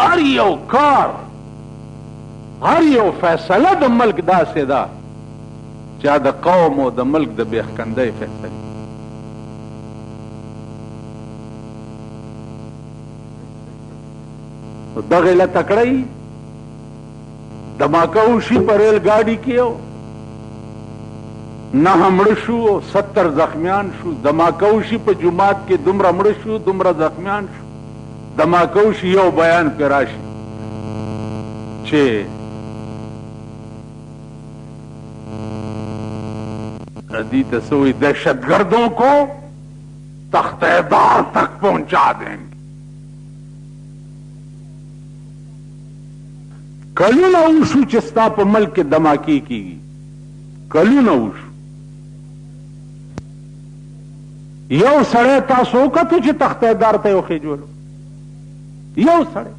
هر یو کار هر یو فیصله د ملک داسې ده چې د قوم او د ملک د بېخکندۍ فیصلې. دغه علت تکړی دماکه وشي په ریل ګاډي کې نه مړه شو 70 زخمیان شو. دماکه وشي په جومات کې دومره مړه شو دومره زخمیان شو. دماکه وشي یو بیان پې راشي چې ادی ته سوئی دہشتگردوں کو تختہ دار تک پہنچا دیں گے. کلونه وشو چې ستا په ملک کې دماکې کېږي. کلونه وشو. یو سړی تاسو وکتو چې تختہ دار ته یې وخېجولو؟ یو سړی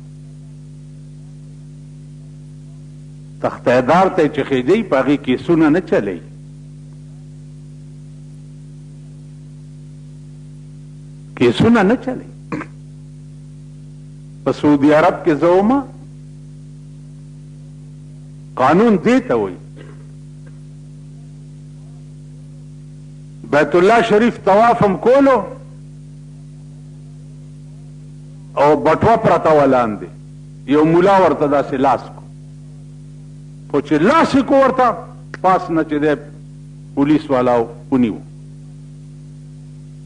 تختہ دار ته چې خېجئ په هغې کیسونه نه چلی. کیسونه نه چلی. په سعودي عرب کې زه ومه قانون دې ته وایي بیت الله شریف طواف هم کولو او بټوه پرته ولاندې یو ملا ورته داسې لاس کو خو چې لاس یې کو ورته پاس نه چې دی پولیس والا ونیو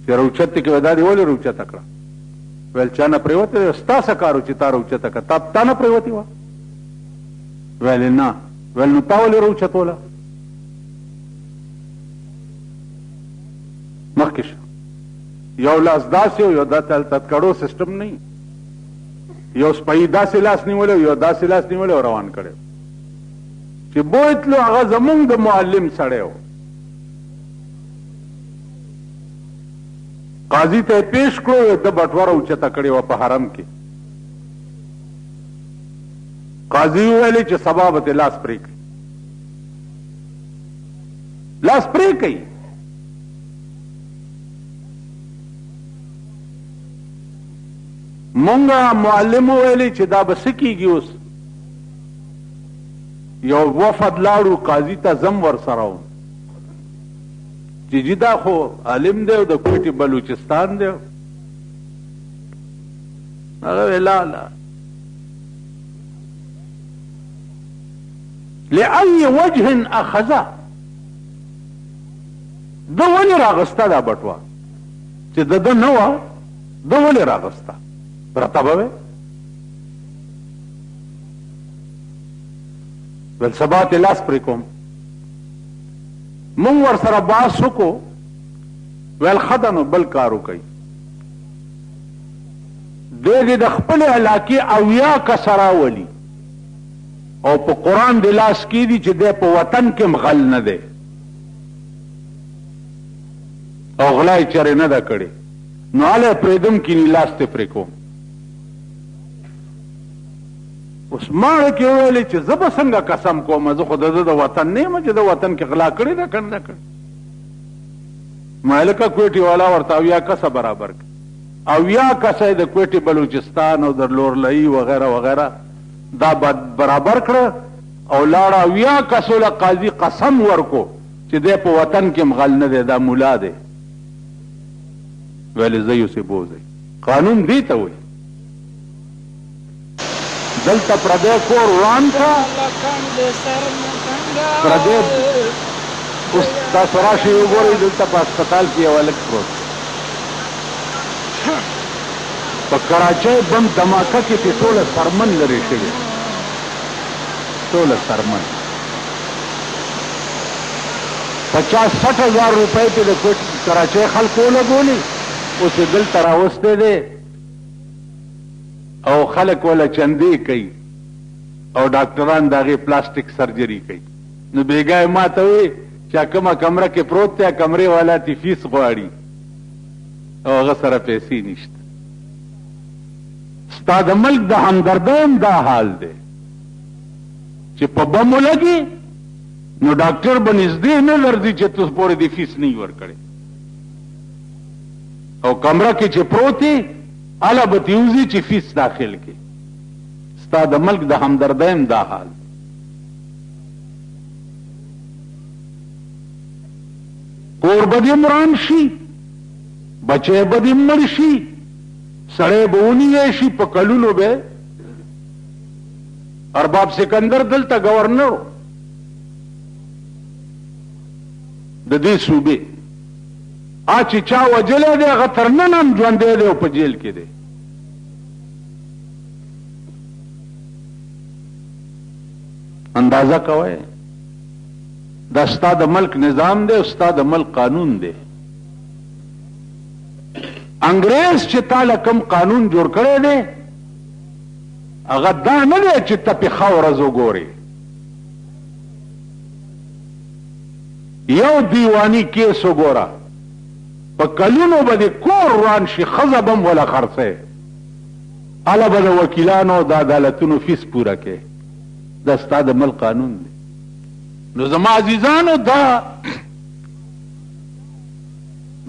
چې راوچته کې دا دې ولې راوچته کړه؟ ویل چا نه پرېوتې دی ستا څه کار و چې تا راوچته کړه؟ تا نه پرېوتې وه؟ ویل نه. ویل نو تا ولې راوچتوله؟ مخکې شه. یو لاس داسې و یو داسې هلته کړو سسټم نه یو سپایي داسې لاس نیولی یو داسې لاس نیولی او روان کړی چې بوتلو هغه زمونږ د معلم سړی و. قاضي ته یې پیش کړو د بټوه راوچته کړې وه په حرم کې. قاضي وویلې چې سبا به ترې لاس پرې کړي. لاس پرې کوي. مونږه معلم وویلې چې دا به څه کېږي اوس؟ یو وفد لاړو قاضي ته زم ورسره وم چې جي دا خو عالم دی او د کوټې بلوچستان دی. هغه ویل لا لا لأي وجه اخذه ده ولې راغسته دا بټوه چې د ده نه وه ده ولې راغسته پرته به وی ویل سبا ته لاس پرې کوم. مونږ ورسره بحث وکړو ویل ښه ده نو بل کار وکئ. دی دې د خپلې علاقې 80 کسه راولي او په قرآن د لاس کې دي چې دی په وطن کې هم غل نه دی او غلا یې چرې نه ده کړې نو هله یې پرېږدم کیني لاس ته پرې کوم. اوس ماړه کې وویلې چې زه به څنګه قسم کوم زه خو د ده د وطن نه یم چې د وطن کې غلا کړې ده که نه کړې. مالکه کوټې والا ورته 80 کسه برابر کړي. 80 کسه یې د کوټې بلوچستان او د لورلایي وغیره وغیره دا برابر کړه او لاړه 80 کسو له قاضي قسم ورکو چې دی په وطن کې هم غل نه دی دا ملا دی. ویلې زه یوسې بوځئ. قانون دې ته وایي دلته پردی کور وران کړه پردی اوس تاسو راشئ وګورئ دلته په هسپتال کې یو هلک پروت په کراچۍ بم دماکه کې پې ټوله سرمن لرې شوې ټوله سرمن 50-60 هزار روپۍ پې د کراچۍ خلکو ولګولې اوس یې دلته راوستی دی او خلک ولا چندې کوي او ډاکټران د هغې پلاسټیک سرجري کوي. نو بېګا یې ما ته وی چې کومه کمره کې پروت دی کمرې والا تې فیس غواړي او هغه سره پیسې نشته. ستا د ملک د همدردۍ هم دا حال دی چې په بم ولګي نو ډاکټر به نږدې نه درځي چې تاسو پورې د فیس نه وي ورکړی او کمره کې چې پروت دی هله به تې وځي چې فیس داخل کړي. ستا د ملک د همدردیم دا حال. کور به دې مران شي، بچی به دې مړ شي، سړی به ونیوی شي، په کلونو به ارباب سکندر دلته گورنر د دې صوبې، چې چا وجلی دی هغه تر نن هم ژوندی دی او په جیل کې دی. اندازه کوئ دا ستا د ملک نظام دی او ستا د ملک قانون دی. انګریز چې تاله کوم قانون جوړ کړی دی هغه دا نه دی چې ته پې ښه ورځ وګورې. یو دیواني کیس وګوره، په کلونو به دې کور وران شي، ښځه به هم وله خرڅی، هله به د وکیلانو د عدالتونو فیس پوره کې. دا ستا د ملک قانون دی. نو زما عزیزانو دا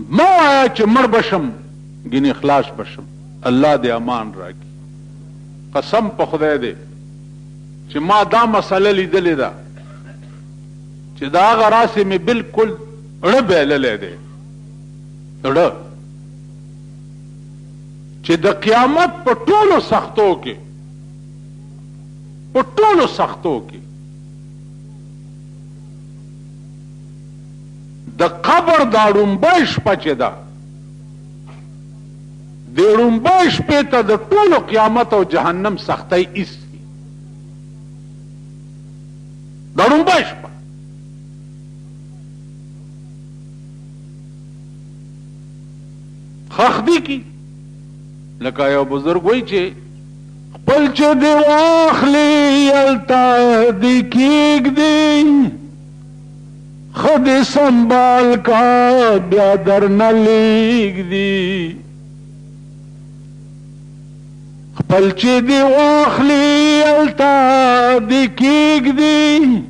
مه وایه چې مړ بشم ګینې خلاص بشم. الله دې امان راکړي. قسم په خدای دی چې ما دا مسله لیدلې ده چې د هغه راسې مې بلکل اړه بایللی دی، اړه چې د قیامت په ټولو سختو کې، په ټولو سختو کې د قبر دا ړومبی شپه چې ده، د ړومبی شپې ته د ټولو قیامت او جهنم سختۍ ایستي. دا ړومبی شپه خخدي کی لکه یو بزرګ وایي چې خپل چې دې واخلي یلته دې کېږدي، ښه دې سنبال کا بیا درنه لېږدي. خپل چې دې واخلي یلته دې کېږدي،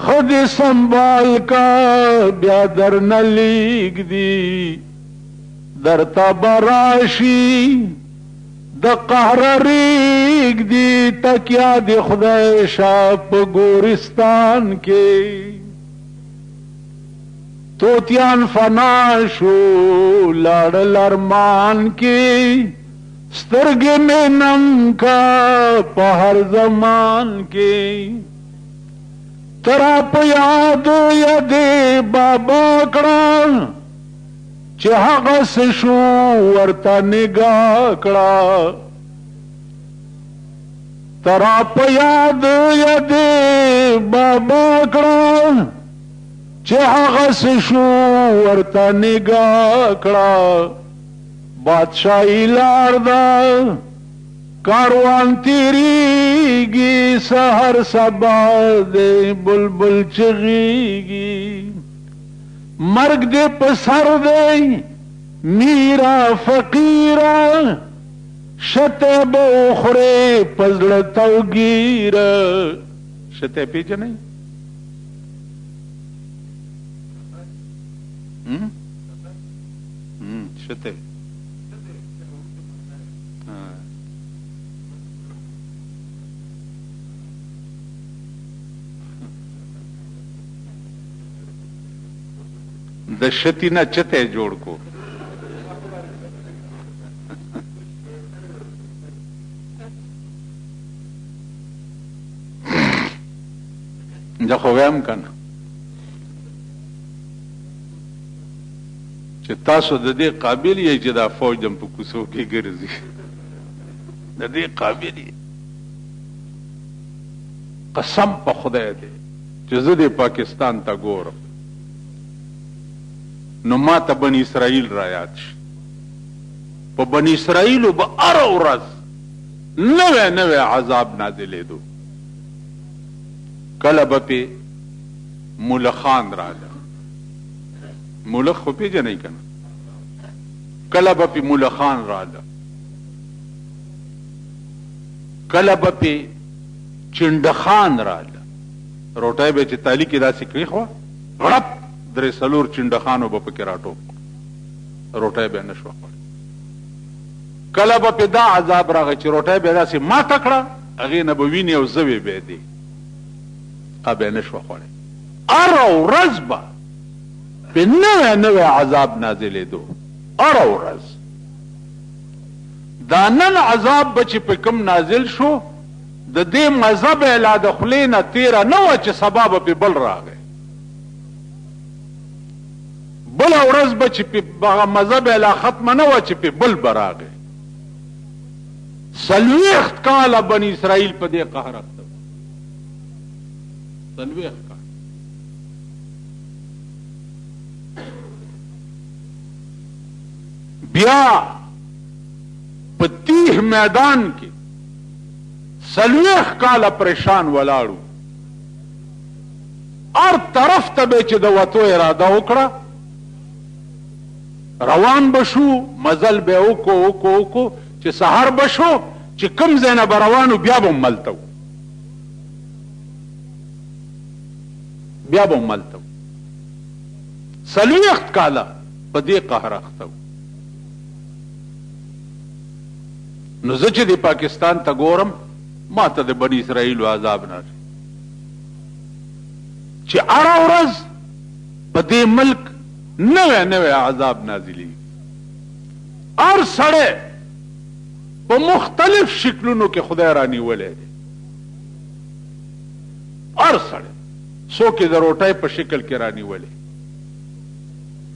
ښه دې سنبال کا بیا درنه لېږدي. درته به راشي د قهر ریږدي، تکیه د خدای شه په ګورستان کې. توتیان فنا شو لاړل ارمان کې، سترګې مې نم کا په هر زمان کې. ترا په یاد یادې بابا کړه چې هغه څه شو ورته نګاه کړه. ترا په یاد یادې بابا کړه چې هغه څه شو ورته نګاه کړه. بادشاہی لار ده کاروان تیریږي، سحر سبا دې بلبل چغیږي. مرگ دے پسر دے میرا فقیرا، شتے بوخرے پزلتو گیرا. شتے پیچھے نہیں شتے د شتی نه چته جوړ کو. زه خو وایم کنه چې تاسو د دې قابل یې چې دا فوج دم په کوڅو کې ګرځي، د دې قابل یې. قسم په خدای دی چې زه د پاکستان ته ګورم نو ما ته بني اسرائیل را یاد شي. په بني اسرائیلو به هره ورځ نوی نوی عذاب نازلېدو. کله به پې ملخان راغله، ملخ خو پېژنئ که نه، کله به پې ملخان راغله، کله به پې چنډخان راغله. روټۍ به چې تالي کې داسې کېښوه، غړپ درې څلور چنډخانو به پکې راټوپ، روټۍ به یې نه شوه خوړی. کله به پې دا عذاب راغی چې روټۍ به یې داسې ماته کړه هغې نه به وینې او زوې به یې دی به یې نه شوه خوړی هره ورځ به پې نوی نوی عذاب نازلېدو هره ورځ دا نن عذاب به چې په کوم نازل شو د دې مزه به یې لا د خولې نه تېره نه وه چې سبا به پې بل راغی بله ورځ به چې هغه مزه به یې لا ختمه نه وه چې پې بل به راغی 40 کاله بني اسرائیل په دې قهر اخته 40 کاله بیا په تیه میدان کې 40 کاله پریشان ولاړو هر طرف ته به چې د وتو اراده وکړه روان بشو مزل به وکړو چې سهار بشو چې کوم ځای نه به روانو بیا به ملته بیا به ملته 40 کاله په دې قهر اخته نو زه چې د پاکستان ته ګورم ما ته د بني اسرائیلو عذاب نه چې هره ورځ په دې ملک نوی نوی عذاب نازلی هر سړی په مختلف شکلونو کې خدای رانیولی دی هر سړی څوک یې د روټۍ په شکل کې رانیولی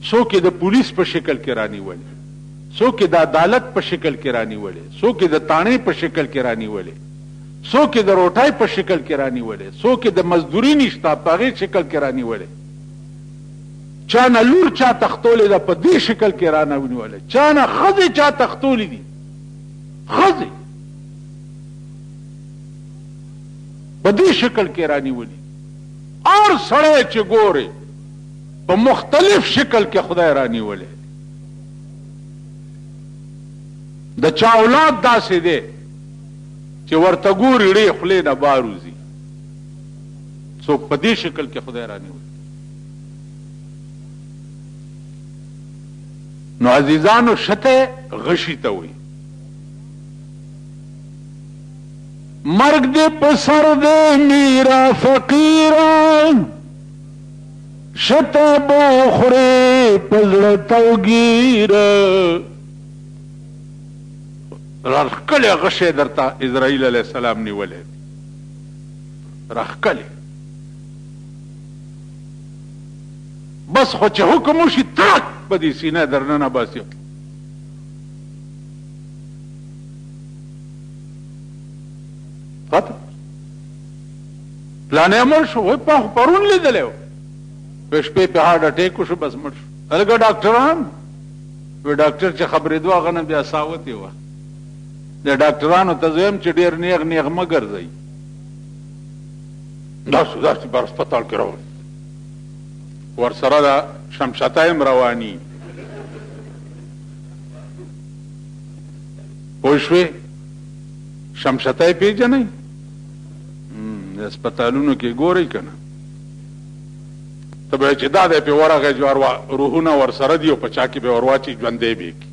څوک یې د پولیس په شکل کې رانیولی څوک یې د عدالت په شکل کې رانیولی څوک یې د تاڼې په شکل کې رانیولی څوک یې د روټۍ په شکل کې رانیولی څوک یې د مزدوري نشته په هغې شکل کې رانیولی چا نه لور چا تختولی ده په دې شکل کې رانیولی چا نه ښځې چا تختولی دي ښځې په دې شکل کې رانیولي هر سړی چې ګورې په مختلف شکل کې خدای رانیولی د چا اولاد داسې دی چې ورته ګوري ړې خولې نه بار وځي څوک په دې شکل کې خدای رانیولی نو عزیزانو شته غشي ته وایي مرگ دے پسر دے میرا فقیران شتے بوخرے پزڑتو گیر رخکل غشے درتا اسرائیل علیہ السلام نیولے رخکل بس خو چې حکم وشي تاک په دې سینه درننه باسي پلانې مړ شو وای پرون لیدلی و په شپې په هارډ اټیک وشو بس مړ شو هلکه ډاکټران وی ډاکټر چې خبرېدو هغه نه بیا ساوتې وه د ډاکټرانو ته زه یم چې ډېر نیغ نیغ مه ګرځئ داسې داسې بر هسپتال کې راوړي ورسره د شمشته یم رواني پوه شوې شمشته یې پېژنئ هسپتالونو کې ګورئ که نه ته به چې دا دی پې ورغی روحونه ورسره دي او په چا کې به ور واچي ژوندی به یې کړي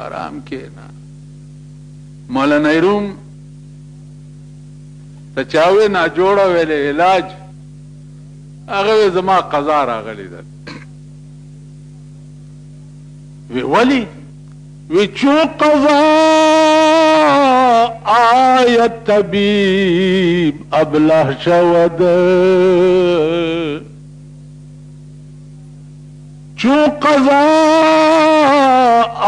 ارام کښېنه مولانا روم ته چا وې ناجوړه ویلې علاج هغه وی زما قضا راغلی ده وی ولې وی چو قضا آیت طبیب ابله شود چو قضا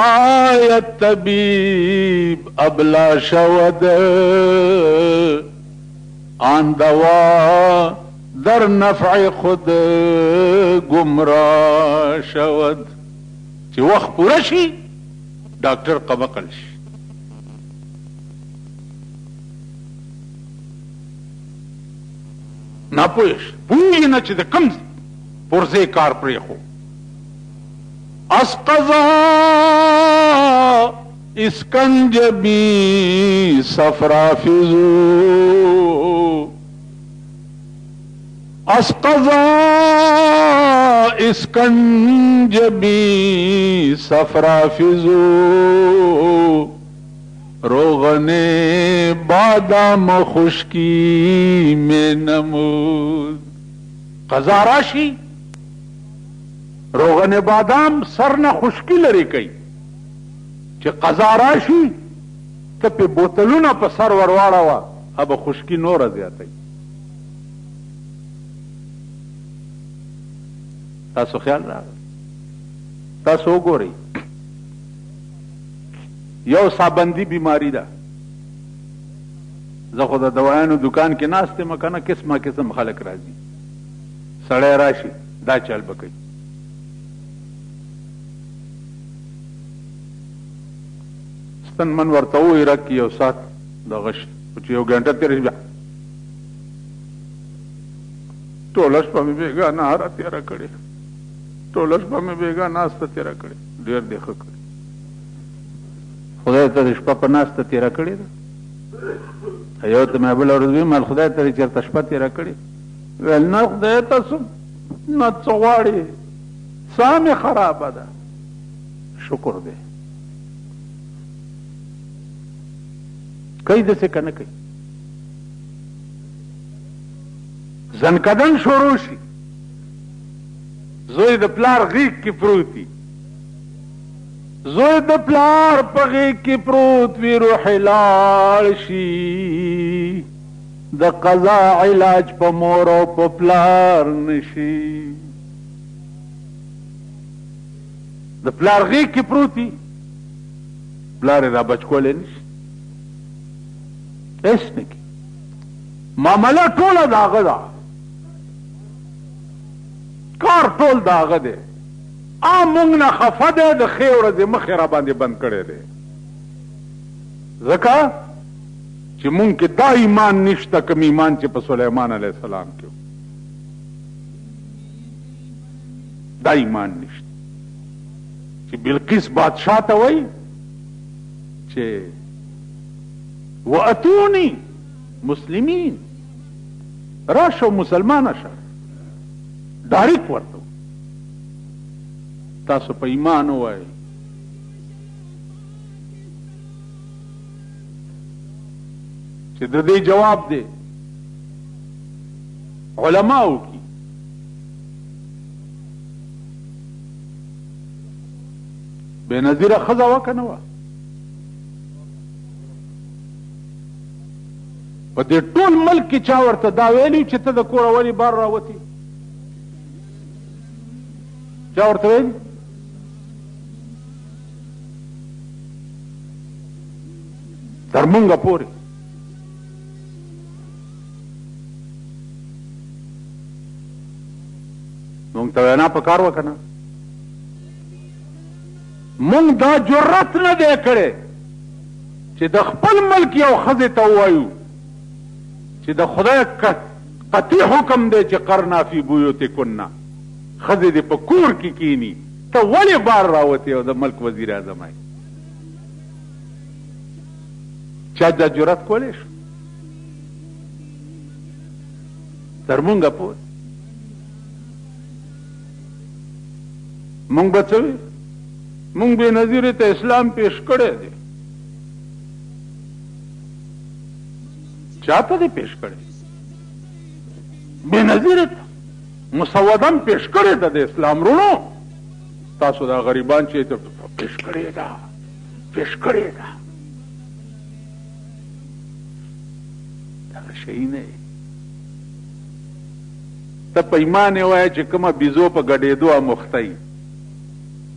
آیت طبیب ابله شود آن دوا در نفع خود گمراه شود چې وخت پوره شي ډاکټر قبقل شي ناپوهش پوهېږي نه چې د کوم پرزې کار پرېښو اسقضا اسکنجبی صفرافزو اسقضا اسکنجبی صفرافزو روغن بادام خشکی میں نمود. قضا راشي روغن بادام سر نه خشکی لري کوي چې قضا راشي ته په بوتلونه په سر ورواړوه اب خشکی نور زیاتی. تاسو خیال راغی؟ تاسو وګورئ یو سابندی بیماری ده. زه خو د دوایانو دکان کې ناست یم که نه قسمه قسم خلک راځي. سړی راشي دا چل به کوي. ستن من ورته ووایي رک یو ساعت دغه شي چې یو ګنټه تېره شي بیا ټوله شپه مې بېګا نهاره تېره کړې ټوله شپه مې بېګا ناسته تېره کړې. ډېر دې ښه کړې. خدای ته د شپه په ناسته تېره کړې ده. یو ته مې بله ورځ ویل خدای ته دې چېرته شپه تېره کړې؟ ویل نه خدای ته نه څه غواړې ساه مې خرابه ده. شکر دی کوي داسې که نه کوي. زنکدن شروع شي زوی د پلار غیږ کې پروت وي. زوی د پلار په غیږ کې پروت وي روح لاړ شي د قضا علاج په مور او په پلار نشي. د پلار غیږ کې پروت وي پلار یې را بچ کولی نشي. هېڅ نه کي. معامله ټوله د هغه ده. کار ټول د هغه دی. مونږ نه خفه دی د ښې ورځې مخې را باندې بند کړی دی. ځکه چې مونږ کې دا ایمان نشته کوم ایمان چې په سلیمان علیه السلام کې دا ایمان نشته چې بلقیس بادشاه ته وایي چې واتونی مسلمین راشه مسلمانه شه. ډایرکټ ورته تاسو په ایمان ووایئ. چې د دې جواب دی علماو کی بې نظیره ښځه وه که نه وه؟ په دې ټول ملک کې چا ورته دا ویلي چې ته د کوره ولې بار راوتې؟ چا ورته ویلي؟ تر مونږه پورې مونږ ته وینا پکار وه که نه؟ مونږ دا جرأت نه دی کړی چې د خپل ملک یو ښځې ته ووایو چې د خدای قطعي حکم دی چې قرنا فی بیوتکن ښځې دې په کور کې کینی ته ولې بار راوتې او د ملک وزیر اعظم یې؟ چا دا جرأت کولی شو؟ تر مونږه پورې مونږ به څه وي؟ مونږ بې نظیرې ته اسلام پیش کړی دی. چا ته دی پیش کړی؟ بې نظیرې ته مسودن پیش کړی ده د اسلام. رونو تاسو دا غریبان چې ته پیش کړې ده پیش کړې ده دغه شی نه یې. ته په ایمان یې وایه چې کومه بیزو په ګډېدو مخته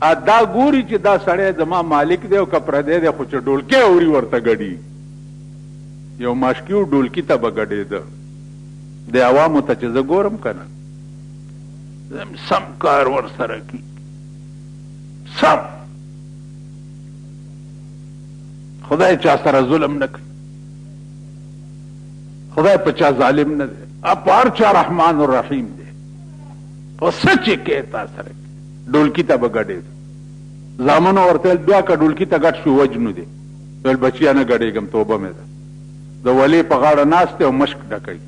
دا ګوري چې دا سړی زما مالک دی او که پردی دی خو چې ډولکی اوري ورته ګډي. یو ماشکي و ډولکي ته به ګډېده د عوامو ته چې زه ګورم که نه سم کار ورسره کي سم. خدای چا سره ظلم نه کوي. خدای په چا ظالم نه دی. په هر چا رحمان الرحیم دی. او څه چې کوې تا سره ډولکي ته به ګډېده. زامنو ورته ویل بیا که ډولکي ته ګډ شو وجنو دی. ویل بچیا نه ګډېږم توبه مې ده. د ولې په غاړه ناست دی او مشک ډکوي.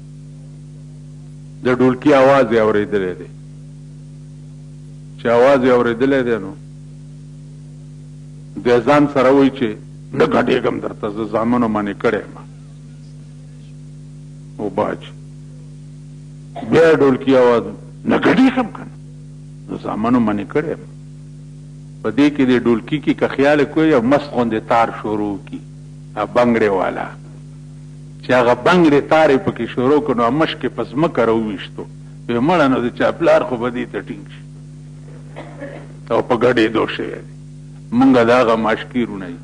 د ډولکي اواز یې اورېدلی دی. چې اواز یې اورېدلی دی نو د ځان سره وایي چې نه غټېږم درته زه زامنو باندې کړی یم او باج بیا ډولکي اواز نه غټېږم که نه زه زامنو باندې کړی یم په دې کې د ډولکي کې که خیال کوی یو مست غوندې تار شروع کي بنګړې والا چې هغه بنګړې تار یې پکې شروع کړو نو مشکې په ځمکه راوویشتو ویې مړه نو د چا پلار خو به دې ته ټینګ شي او په ګډېدو شوی دی مونږ د هغه ماشکیرونه یو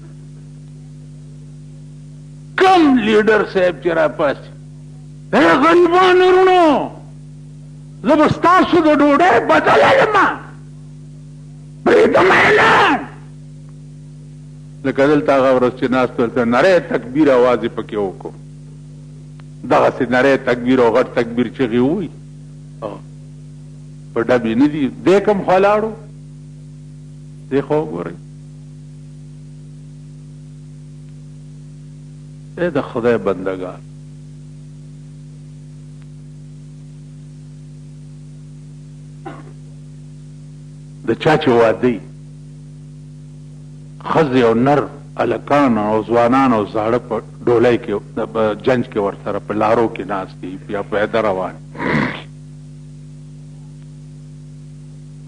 کم لیډر صاحب چې راپاسي ای غریبانو وروڼو زه به ستاسو د ډوډۍ بدله یم پرېږدم اعلان لکه دلته هغه ورځ چې ناست ورته نری تکبیر اواز یې پکې وکړو دغسې نری تکبیر او غټ تکبیر چغې ووایي په ډبې نه دي دی کوم خوا لاړو دی خو وګورئ ای د خدای بندګان د چا چې واده ښځې او نر هلکان او ځوانان او زاړه په ډولۍ کې جنج کې ورسره په لارو کې ناست دي یا پیاده روان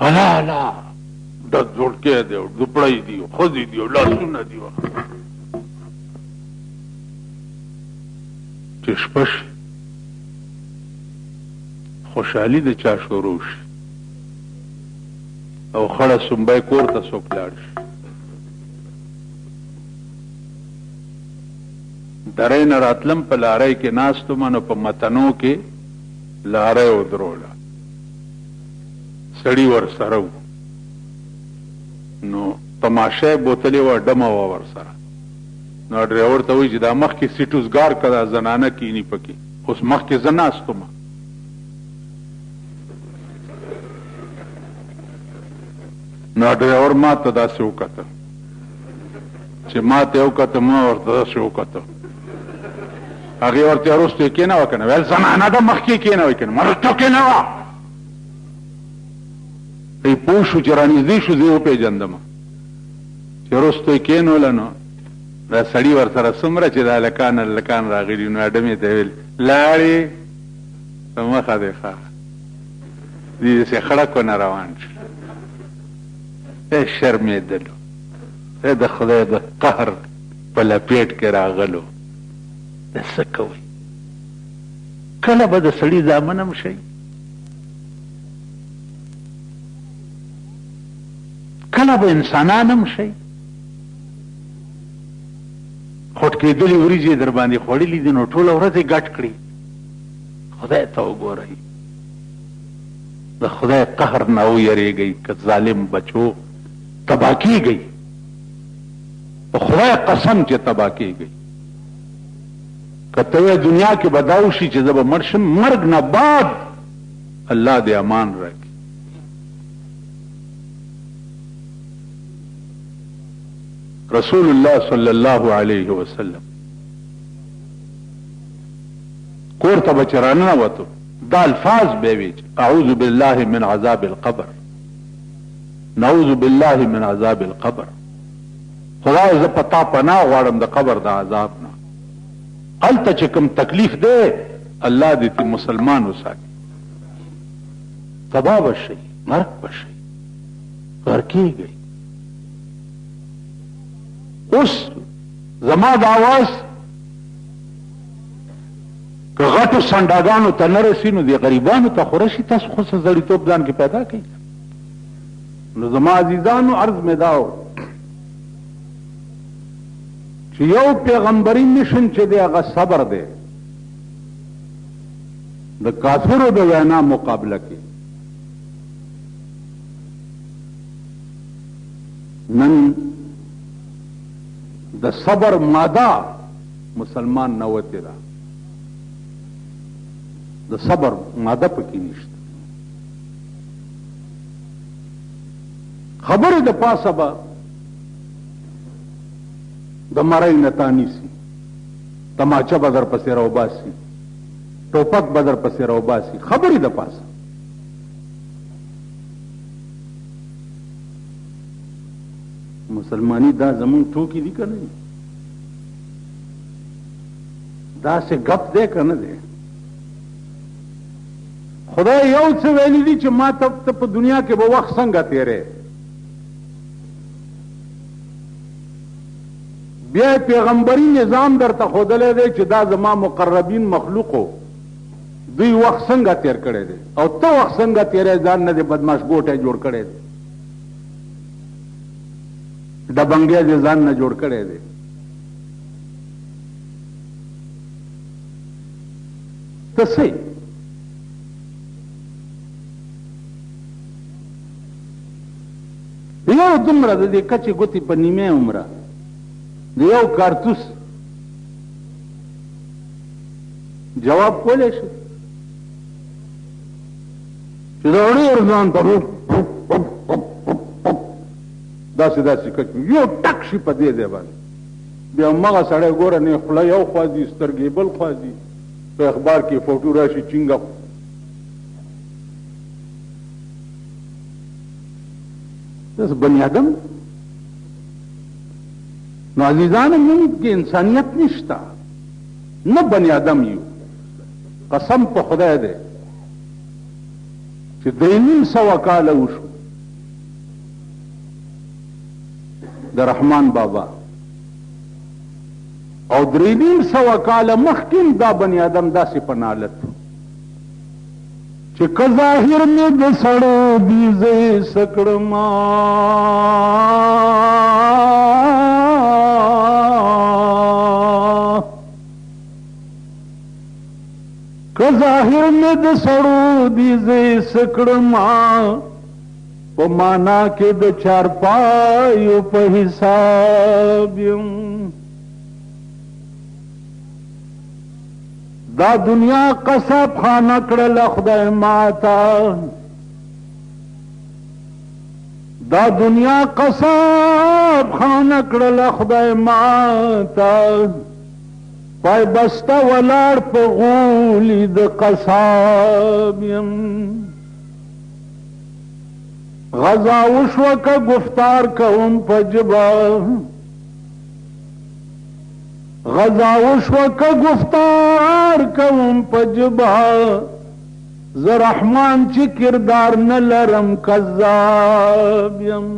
الا الا ډک زوړکی دی او دوپړی دي او ښځې دي او لاسونه دي چې شپه شي خوشحالي د چا شروع شي او خړه سنبی کور ته څوک لاړ شي درې نه راتلم په لارۍ کې ناست وم نو په متنو کې لارۍ ودروله سړي ورسره و نو تماشای بوتلې وه ډمه وه ورسره نو ډریور ته وایي چې دا مخکې سیټ اوزګار که دا زنانه کیني پکې اوس مخکې زه ناست وم نو ډریور ما ته داسې وکتل چې ما ته یې وکتل ما ورته داسې وکتل هغې ورته وروستو یې کېنوه که نه ویل زنانه ده مخکې کېنوئ که نه ما ورته کېنوه ای پوه شو چې رانږدې شو زه یې وپېژندم چې وروستو یې کېنوله نو دا سړي ورسره څومره چې دا هلکان راغلي نو اډمې ته ویل لاړې په مخه دی ښه دې داسې خړکونه روان شو شرمېدلو د خدای د قهر په لپیټ کې راغلو د څه کوئ کله به د سړي زامن هم شئ کله به انسانان هم شئ خوټ کېدلې وریجې در باندې خوړلي دي نو ټوله ورځ یې ګټ کړي خدای ته وګورئ د خدای قهر نه ویریږئ که ظالم بچو تباه کیږئ په خدای قسم چې تباه کیږئ که ته دنیا کې به دا وشي چې زه به مړ شم مرګ نه بعد الله دې امان راکړي رسول الله صلی الله علیه وسلم کور ته به چې راننوتو دا الفاظ به وي اعوذ بالله من عذاب القبر نعوذ بالله من عذاب القبر خدای زه په تا پناه غواړم د قبر د عذاب نه هلته چې کوم تکلیف دی الله دې ته مسلمان وساتي تباه به شئ مرګ به شئ غرقېږئ اوس زما د اواز که غټو سنډاګانو ته نه رسي نو دې غریبانو ته خو رسي تاسو خو څه زړیتوب ځان کې پیدا کوئ نو زما عزیزانو عرض مې دا و چې یو پیغمبري مشن چې دی هغه صبر دی د کافرو د وینا مقابله کې نن د صبر ماده مسلمان نه وتی ده د صبر ماده پکې نشته خبره د پاسه به د مرۍ نه تانیسي تماچه به در پسې راوباسي ټوپک به در پسې راوباسي خبرې د پاسه مسلمانی دا زمون ټوکی دي که نه دا سه غپ دې کنه دې خدای یو څه ویلي دي چې ما ته په دنیا کې به وخت څنګه تیرې بیا پیغمبري نظام درته ښودلی دی چې دا زما مقربین مخلوقو دوی وخت څنګه تیر کړی دی او ته وخت څنګه تیرې ځان نه دې بدماش ګوټی جوړ کړی دی ډبنګی دې ځان نه جوړ کړی دی ته څه یو دومره د دې کچې ګوتې په نیمه عمره د یو کارتوس جواب کولی شي چې دا ډېر ځان ته داسې داسې کچ یو ټک شي په دې ځای باندې بیا همغه سړی ګوره نه خوله یو خوا ځي سترګې بل خوا ځي په اخبار کې فوټو راشي چینګه داس بنی آدم نو عزیزانو موږ کې انسانیت نشته نه بنی آدم یو قسم په خدای دی چې 300 کاله وشو د رحمان بابا او 300 کاله مخکې دا بنی آدم داسې په نالت چې که ظاهر مې د سړو بیزې سکړما که ظاهر مې د سړو بیزې سکړما په معنا کې د چارپایو په حساب یم دا دنیا قصب خانه کړله خدای ماته دا دنیا قصب خانه کړله خدای ماته پای بسته ولاړ په غولي د قصاب یم غزا وشوه که گفتار کوم په ژبه غزا وشوه که گفتار کوم په ژبه زه رحمان چې کردار نه لرم کذاب یم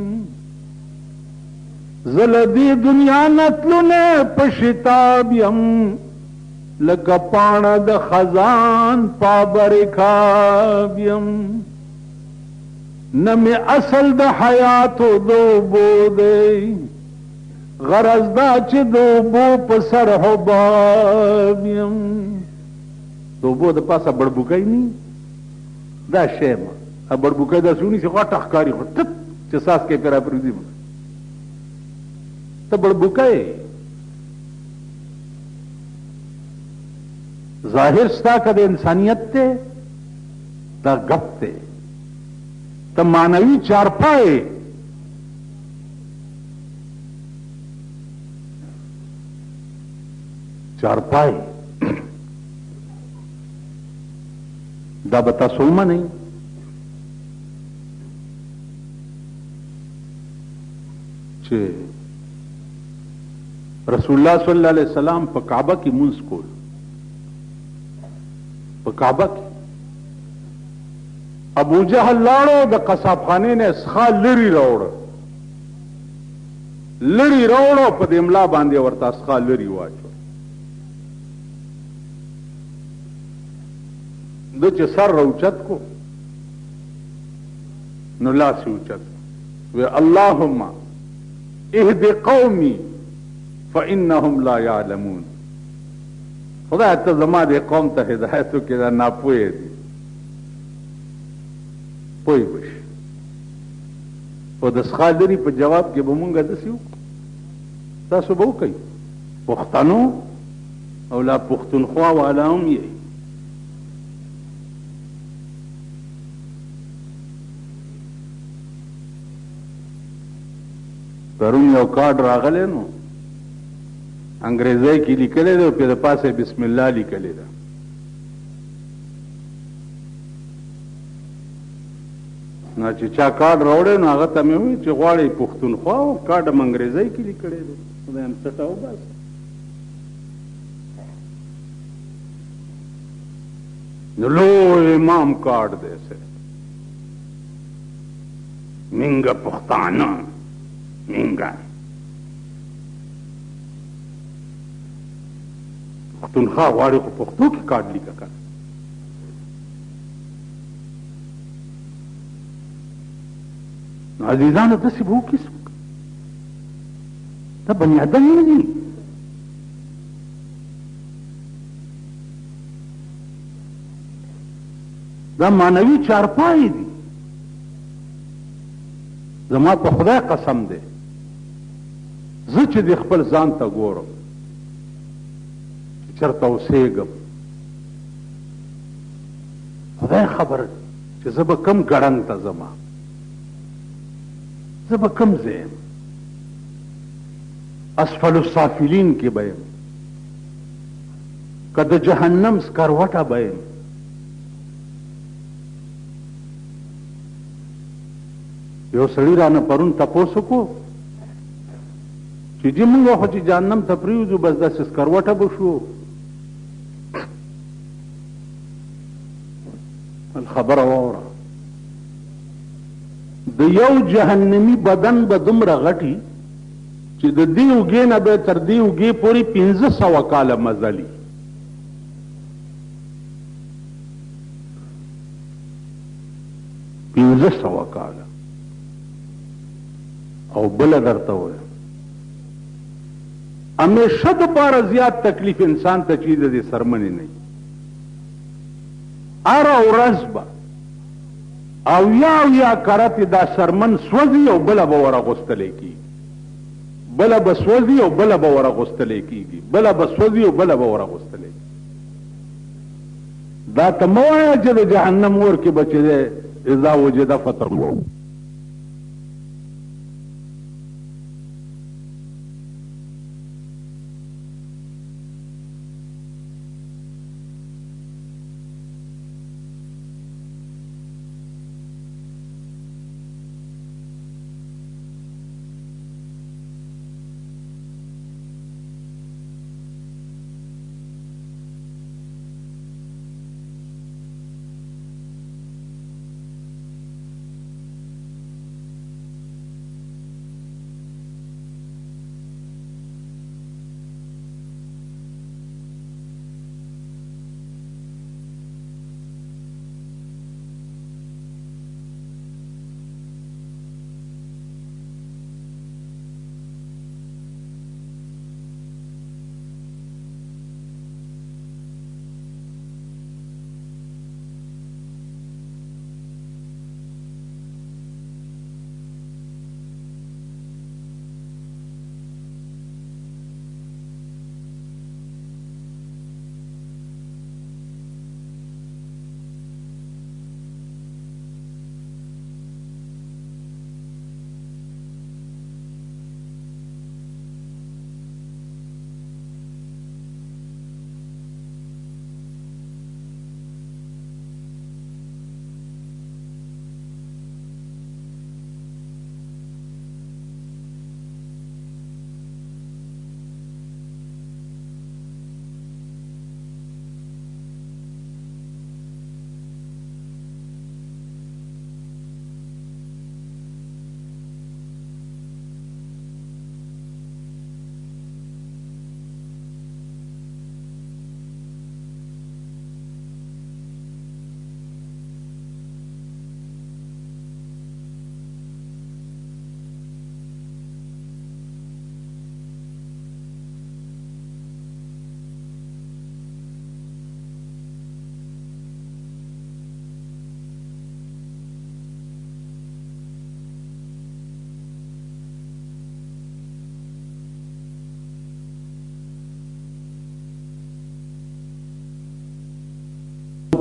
زه له دې دنیا نه تلونه په شتاب یم لکه پاڼه د خزان پابرکاب یم نه مې اصل د حیاتو د اوبو دی غرض دا چې د اوبو په سر حباب یم د اوبو د پاسه بړبوکی نی دا شی ما بړبوکی داسې ونیسي غټه ښکاري خو ټپ چې څاڅکی پرې راپرېوځي ته بړبوکی ظاهر ستا که د انسانیت دی دا ګپ دی ته معنوي چارپای چارپای دا به تاسو ومنئ چې رسول الله صلی الله علیه وسلم په کعبه کې مونځ کول په کعبه کې ابو جهل لاړو د قصابخانې نه څخه لري راوړه په دې املا باندې ورته څخه لري واچو د چې سر راوچت کو نو لاس اوچت و اللهم اهد قومي فانهم لا يعلمون خدای ته زما دې قوم ته هدایت وکړه دا ناپوهه دي پوی بش او د سخالري په جواب کې به مونږه داسې وکړو تاسو به وکئ پښتنو او لا پښتونخوا والا هم یې پرون یو کارډ راغلی نو انګریزی کې لیکلی دی او پې د پاسه بسم الله لیکلی ده نو چې چا کارډ راوړی نو هغه ته مې وویل چې غواړئ پښتونخوا او کارډ هم انګریزی کې لیکلی دی خدای هم څټه وباسه نو لو امام کارډ دی سه منګه پښتانه منګه پښتونخوا غواړي خو پښتو کې کارډ لیکه کنه عزیزانو داسې به وکړي څوک دا بني ادم نه دي دا معنوي چارپای دي زما په خدای قسم دی زه چې د خپل ځان ته ګورم چې چېرته اوسېږم خدای خبر چې زه به کوم ګړنګ ته ځمه زه به کوم ځای یم اسفل السافلین کې به یم که د جهنم سکروټه به یم یو سړي رانه پرون تپوس وکړو چې جی موږ خو چې جهنم ته پرېوځو بس داسې سکروټه به شو خبره واوره د یو جهنمی بدن به دومره غټي چې د دې اوږې نه به تر دې اوږې پورې 1500 کاله مزلي پنځه سوه کاله او بله درته ووایم همیشه دپاره زیات تکلیف انسان ته چې د دې څرمنې نه وي هره ورځ به اویا کرتې دا څرمن سوځي او بله به ورغوستلی کېږي بله به سوځي او بله به ورغوستلی کېږي بله به سوځي او بله به ورغوستلی کېږي دا ته مه وایه چې د جهنم اور کې به چې دی اذا وجد فتقوه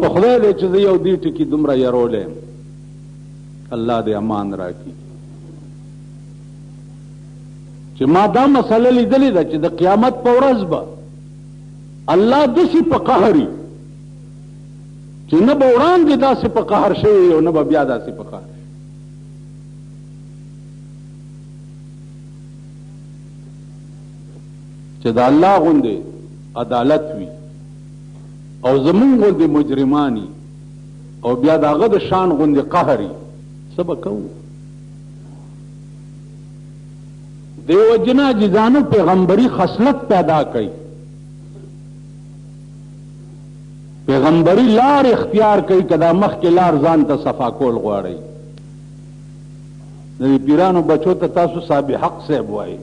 په خدای دی چې زه یو دې ټکي دومره یرولی یم الله دې امان راکړي چې ما دا مسله لیدلې ده چې د قیامت په ورځ به الله داسې په قهري چې نه به وړاندې داسې په قهر شوی او نه به بیا داسې په قهر چې د الله غوندې عدالت وي او زمونږ غوندې مجرمانی او بیا د هغه د شان غوندې قهري څه به کوو؟ دیو جنا جزانو پیغمبری خصلت پیدا کړي، پیغمبری لار اختیار کړي، کدا مخکې لار ځان ته صفا کول غواړي. د پیرانو بچو ته تاسو صاحب حق صاحب وایي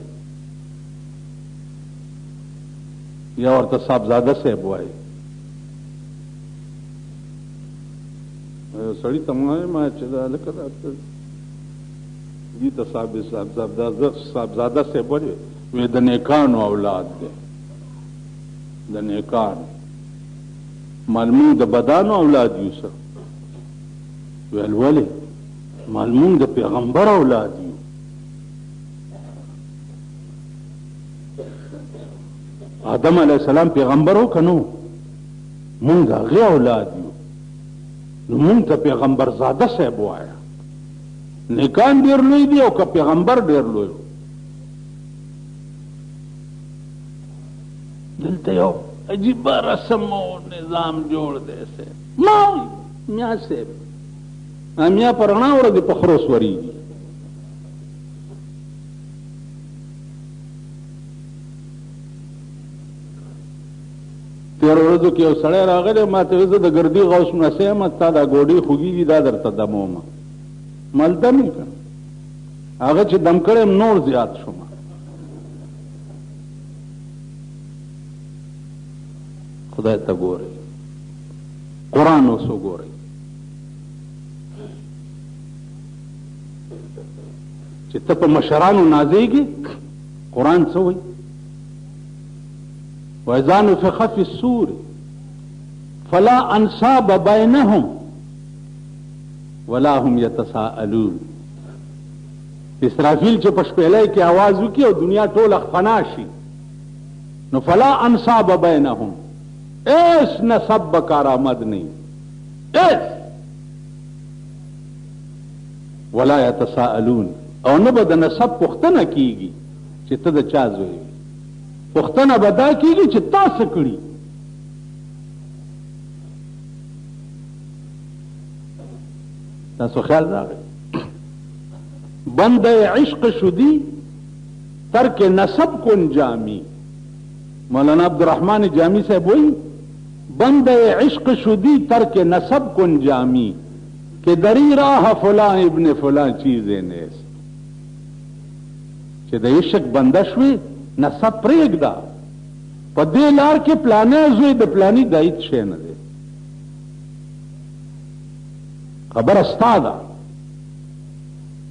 یا ورته صاحبزاده صاحب وایي. سړی ته وایي ما چې دا لکه دي ته صاحبزاده صاحب وایي، وی د نیکانو اولاد دی، د نیکانو معلوم د بدانو اولاد یوسف. ویل ولې؟ معلوم د پیغمبر اولاد یو. آدم علیہ السلام پیغمبر ہو کنو، مونږ د هغې اولاد یو، نو مونږ ته پیغمبر زاده صاحب وایا. نیکان ډېر لوی دی او که پیغمبر ډېر لوی. دلته یو عجیبه رسم او نظام جوړ دی صاحب. ما میا صاحب میا په رڼا ورځې په خرو سورېږي. تېره ورځو کې یو سړی راغلی، ما ته زه د ګردي غوث مسیح یم، تا دا ګوډۍ خوږېږي دا درته دمومه. مال دم یې کړ، هغه چې دم کړی نور زیات شوم. خدای ته ګورئ، قرآن اوس وګورئ. چې ته په مشرانو نازېږي، قرآن څه وایي؟ وَإِذَا نُفِخَ فِي الصُّورِ فَلَا أَنْسَابَ بَيْنَهُمْ وَلَا هُمْ يَتَسَاءَلُونَ. اسرافیل چې په شپېلۍ کې आवाज وکړي او دنیا ټوله فنا شي، نو فلا انصاب بینهم، ایس نسب بکارآمد نہیں، ایس ولا یتساءلون، او نه به د نسب پوښتنه کیږي چې ته د چا زوی وي. پوښتنه به دا کیږي چې تا څه کړي. تاسو خیال راغی؟ بند عشق شدی ترک نسب کن جامی. مولانا عبدالرحمن جامی صاحب وہی بند عشق شدی ترک نسب کن جامی کہ دری راہ فلاں ابن فلاں چیزیں نیست. چې د عشق بنده شوی نسب پرېږده، په دې لار کې پلانی زوی د پلانی دا هیڅ شی نه دی. خبره ستا ده،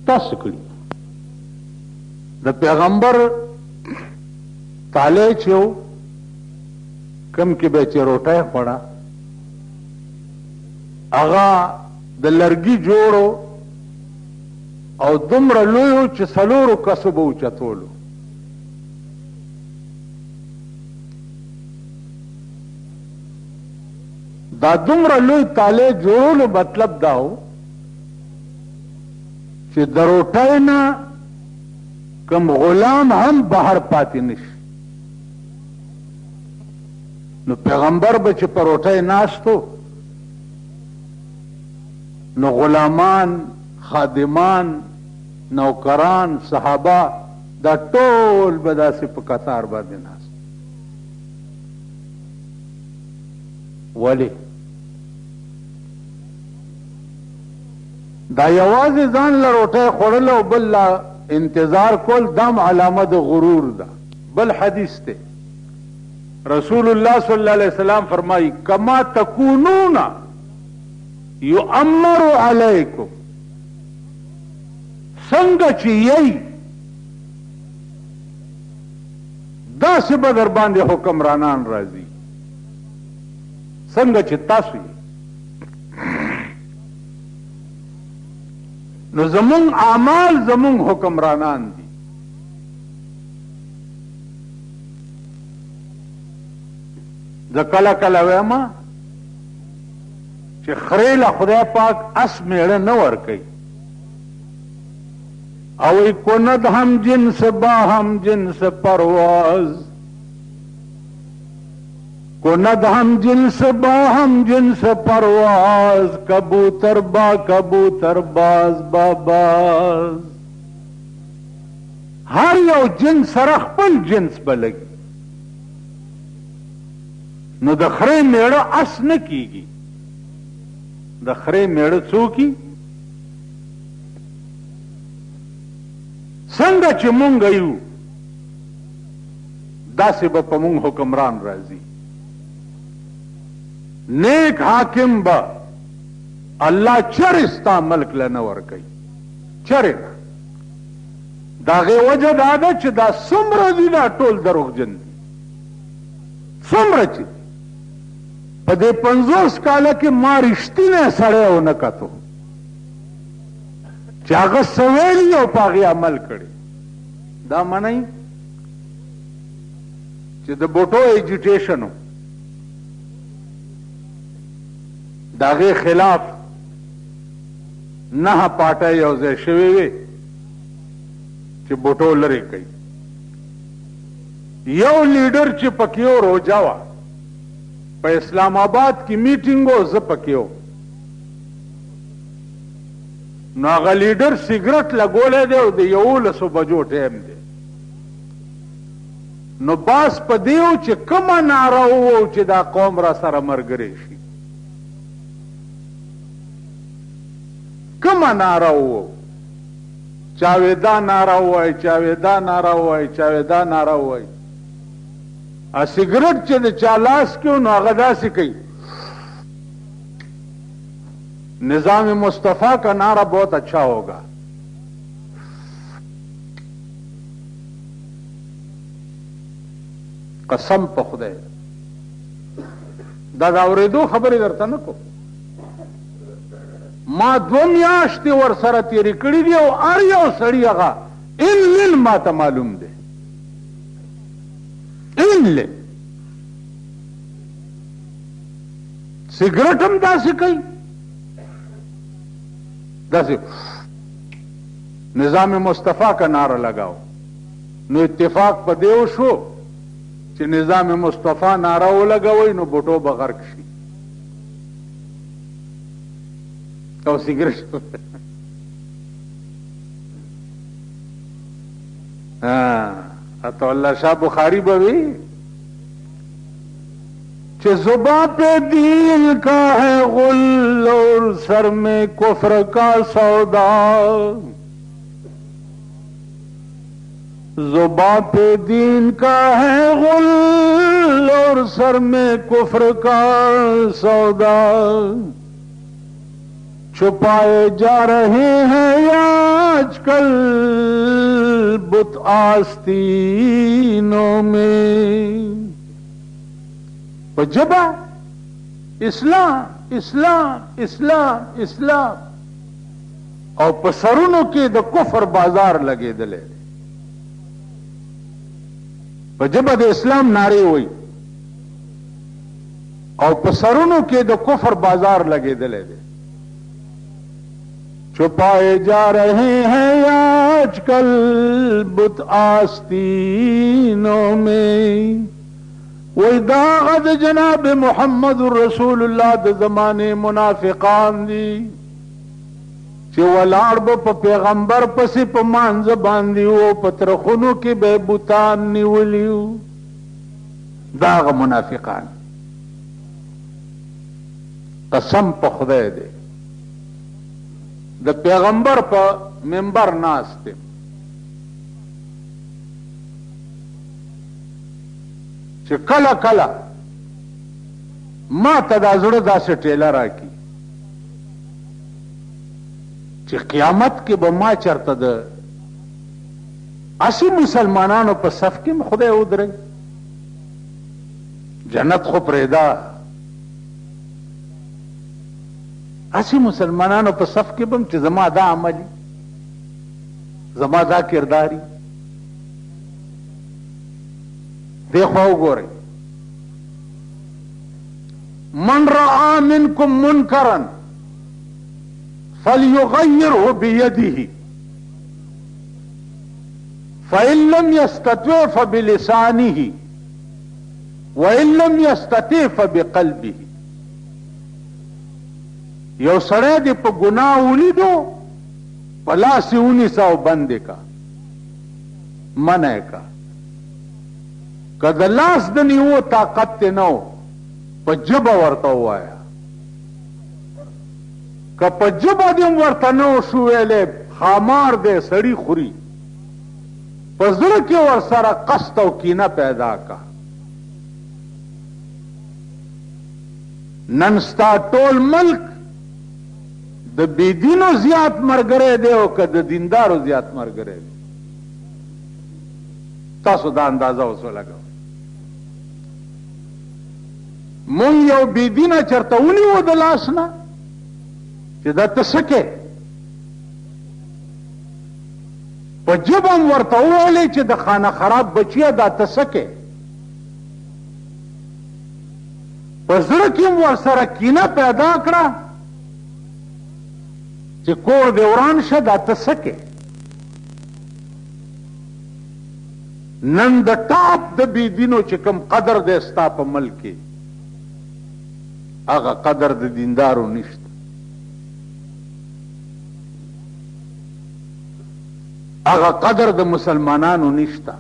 تاسو کړي. د پیغمبر تالی چې و کم کې به چې روټۍ خوړه، هغه د لرګي جوړو او دومره لوی و چې څلورو کسو به اوچتولو. دا دومره لوی تالی جوړولو مطلب دا و چې د روټۍ نه کم غلام هم بهر پاتې نشي. نو پیغمبر به چې په روټۍ ناستو، نو غلامان، خادمان، نوکران، صحابه دا ټول به داسې په قطار باندې ناست. ولې؟ دا یوازې ځان له روټۍ خوړل او بل لا انتظار کول دام علامه د غرور ده. بل حدیث ته رسول الله صلی الله علیه وسلم فرمایي کما تکونون یؤمر علیکم، څنګه چې یی داسې به در باندې حکمرانان راځي، څنګه چې تاسو یې. نو زمون اعمال زمون حکمرانان دي. زه کله کله وایم چې خرې له خدای پاک اس میړه نه ورکوي، او ای کند هم جنس با هم جنس پرواز، کند ہم جنس با ہم جنس پرواز کبوتر با کبوتر باز با باز ہر یو جنس سره خپل جنس بلگی نو د خره میړه اس نه کیږي د خره میړه څوکي څنګه چې مونږ یو داسې به په مونږ حکمران راځي نیک حاکم با الله چرې ستا ملک له نه ورکوي چرې نه د هغې وجه دا ده چې دا څومره دي دا ټول دروغجن دي څومره چې په دې 50 کاله کې ما رښتینی سړی ونه کتو چې هغه څه ویلي او په هغې عمل کړی دا منئ چې د بوټو ایجیټیشن د هغې خلاف 9 پارټۍ یو ځای شوې وې چې بوټو لرې کوي یو لیډر چې پکې و روجا وه په اسلام آباد کې میټینګ و زه پکې و نو هغه لیډر سیګرټ لګولی دی او د 11 بجو ټایم دی نو باس په دې و چې کومه ناره ووو چې دا قوم را سره ملګری شي کومه ناره ووو چاوې دا ناره ووایي چاوې دا ناره ووایي چاوې دا ناره ووایي سیګرټ چې د چا لاس کې و نو هغه داسې کوي نظام مصطفیٰ کا نعرہ بہت اچھا ہوگا قسم په خدای دا اورېدو خبرې درته نه کوم ما 2 میاشتې ورسره تېرې کړي دي او هر یو سړي هغه ایل ما ته معلوم دی ایل سیګرټ هم داسې کوي داسې نظام مصطفیٰ کا نعرہ لگاؤ نو اتفاق په دې وشو چې نظام مصطفیٰ نعرہ ولګوئ نو بوټو به غرق شي او سیګرټ عطا اللہ شاہ بخاری به وی کہ زباں پہ دین کا ہے غل اور سر میں کفر کا سودا زباں پہ دین کا ہے غل اور سر میں کفر کا سودا چھپائے جا رہے ہیں آج کل بت آستینوں میں جبا اسلام اسلام اسلام اسلام او په سرونو کې د کفر بازار لګېدلی په جبا د اسلام نارې وایي او په سرونو کې د کفر بازار لګېدلی دی چھپائے جا رہے ہیں آج کل بت آستینوں میں وی داغد جناب محمد رسول اللہ د زمانے منافقان دی چې ولاړ به په پیغمبر پسې په مانځه باندې و په ترخونو کې به بوتان نیولي وو داغه منافقان قسم په خدای دی د پیغمبر په منبر ناست دی چې کله کله ما ته دا زړه داسې ټیله راکړي چې قیامت کې به ما چرته د اسی مسلمانانو په صف کې خدای ودرئ جنت خو پرېږده اسی مسلمانانو په صف کې بم چې زما دا عملي زما دا کرداري دیکھو گورے من رعا منکم منکرا فلیغیرہ بیدہ فإن لم يستطع فبلسانہ وَإِن لَّمْ يَسْتَطِعْ فَبِقَلْبِهِ. یو سړی دې په ګناه ولیدو، په لاس یې ونیسه او بندې کا، منع کا. که د لاس د نیو طاقت ته نه و، په ژبه ورته ووایه. که په ژبه دې ورته نه شو ویلی، خامار دی سړي خوري، په زړه کې ورسره قصد او کینه پیدا کا. نن ستا ټول ملک د بېدینو زیات ملګری دی او که د دیندارو زیات ملګری دی. تاسو دا اندازه اوس ولګوئ. مونږ یو بېدینه چېرته ونیو د لاس نه چې دا ته څه کې، په ژبه هم ورته وویلی چې د خانه خراب بچیه دا ته څه کې، په زړه کې هم ورسره کینه پیدا کړه چې کور دې وران شه دا ته څه کې. نن د ټاپ د بېدینو چې کوم قدر دی ستا په ملک کې، هغه قدر د دیندارو نشته. هغه قدر د مسلمانانو نشته.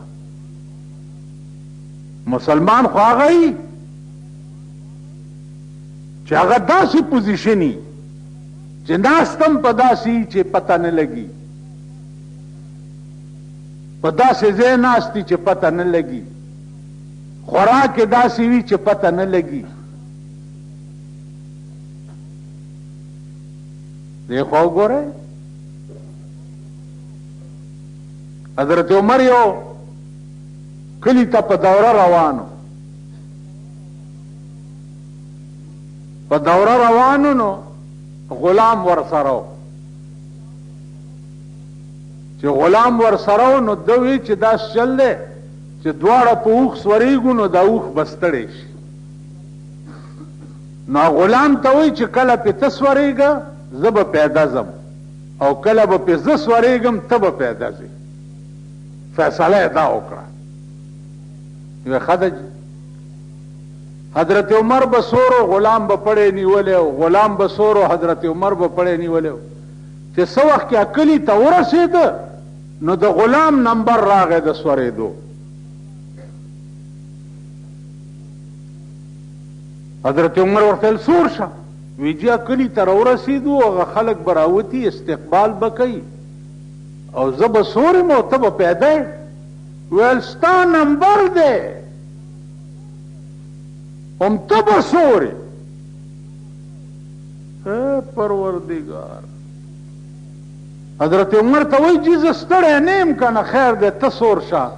مسلمان خو هغه وي چې هغه داسې پوزیشني چې ناستم په داسې چې پته نه لګي، په داسې ځای ناستي چې پته نه لګي، خوراک یې داسې وي چې پته نه لګي. دې خوا وګورئ، حضرت عمر یو کلی ته په دوره روانو، په دوره روانو نو غلام ورسره و. چې غلام ورسره و نو ده وی چې دا چل دی چې دواړه په اوښ سورېږو نو دا اوښ به ستړی شي. نو غلام ته وی چې کله پې ته سورېږه زه به پیدا ځم، او کله به پې زه سورېږم ته به پیدا ځې. فیصله یې دا وکړه. وی ښه ده. حضرت عمر به سورو، غلام به پړی نیولی و، غلام به سورو، حضرت عمر به پړی نیولی و. چې څه وخت کې کلي ته ورسېده نو د غلام نمبر راغی د سورېدو. حضرت عمر ورته ویل سور شه. وی جی کلي ته راورسېدو، هغه خلک به راوتي، استقبال به کوي، او زه به سور یم او ته به پیدا یې. ویل ستا نمبر دی، هم ته به سورې. پروردګار. حضرت عمر ته وایي چې زه ستړی نه یم که نه، خیر دی ته سور شه.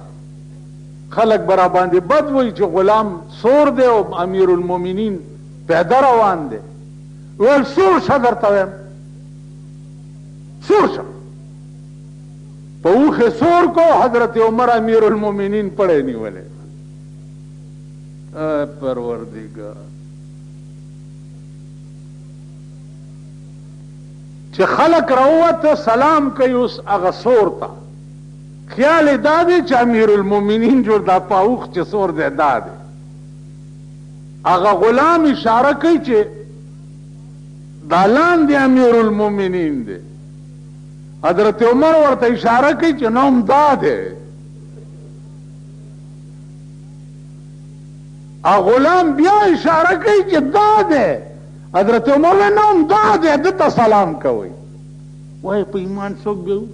خلک به را باندې بد وایي چې غلام سور دی او امیر المؤمنین پیدا روان دی. ویل سور شه درته وایم، سور شه. په اوښې سور کو، حضرت عمر امیر المؤمنین پړی نیولی. پروردګار. چې خلک راووته سلام کوي اوس هغه سور ته، خیال یې دا دی چې امیر المؤمنین جوړ دا په اوښ چې سور دی دا دی. هغه غلام اشاره کوي چې دا لاندې امیر المؤمنین دی. حضرت عمر ورته اشاره کوي چې نوم دا دی. غلام بیا اشاره کوي چې دا دی. حضرت عمر وایي نوم دا دی، ده ته سلام کوئ. وایي په ایمان څوک به و؟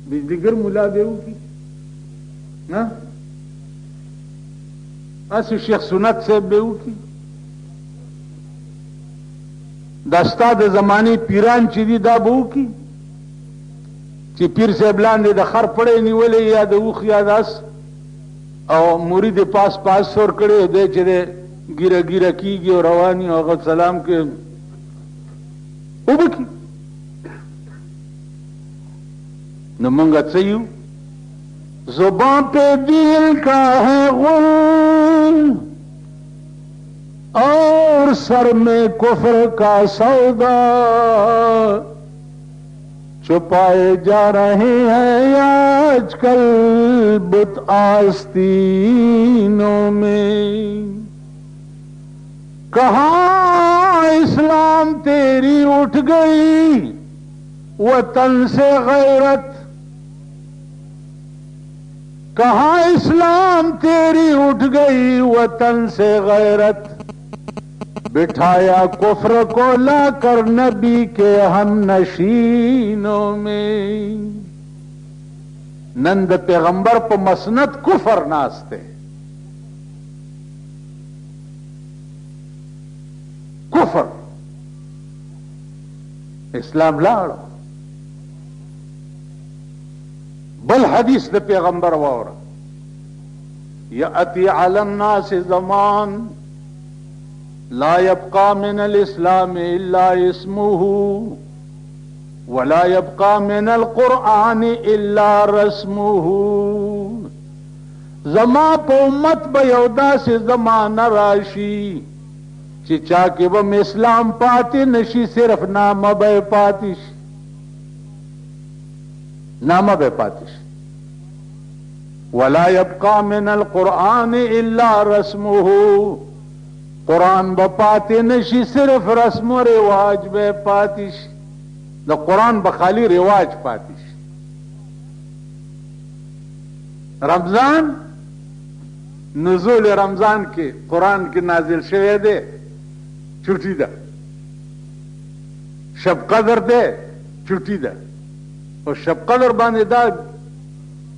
بجلیګر ملا به وکړي؟ نه، هسې شیخ سنت صاحب به وکړي؟ دا ستا د زمانې پیران چې دي دا به وکړي؟ چې پیر صاحب لاندې د خر پړی نیولی یا د اوښ یا د اس او مرید پاس پاس سور کړی دی چې دی ګیره ګیره کیږي او رواني او هغه سلام کې وبکي. نو مونږ څه یو؟ زبان پہ دل کا ہے غل اور سر میں کفر کا سودا چھپائے جا رہے ہیں یا आजकल बुत आस्तीनों में, कहाँ इस्लाम तेरी उठ गई वतन से गैरत, कहाँ इस्लाम तेरी उठ गई वतन से गैरत, बिठाया कुफ्र को लाकर नबी के हम नशीनों में। नंद पैगंबर पर मसनद कुफर नाचते, कुफर इस्लाम लाड़ो। बल हदीस द पैगंबर वार यअती अला अन्नास ज़मान ला यब्का मिन अल इस्लाम इल्ला इस्मुहु वला यब्का मिन अल कुरआन इल्ला रस्मुहु। ज़मा पे उम्मत बयौदा से ज़माना राशि चिचा के वम इस्लाम पाते नशी, सिर्फ नाम बे पातिश, नाम बे पातिश। वला यब्का मिन अल कुरआन इल्ला रस्मुहु, कुरान बपाते नशी, सिर्फ रस्म रिवाज बे पातिश। द कुरान बखाली रिवाज पातिश। रमजान नुज़ूल रमजान के कुरान के नाजिल शवे दे छुट्टी दा, शब कदर दे छुट्टी दा, और शब कदर बांधे दा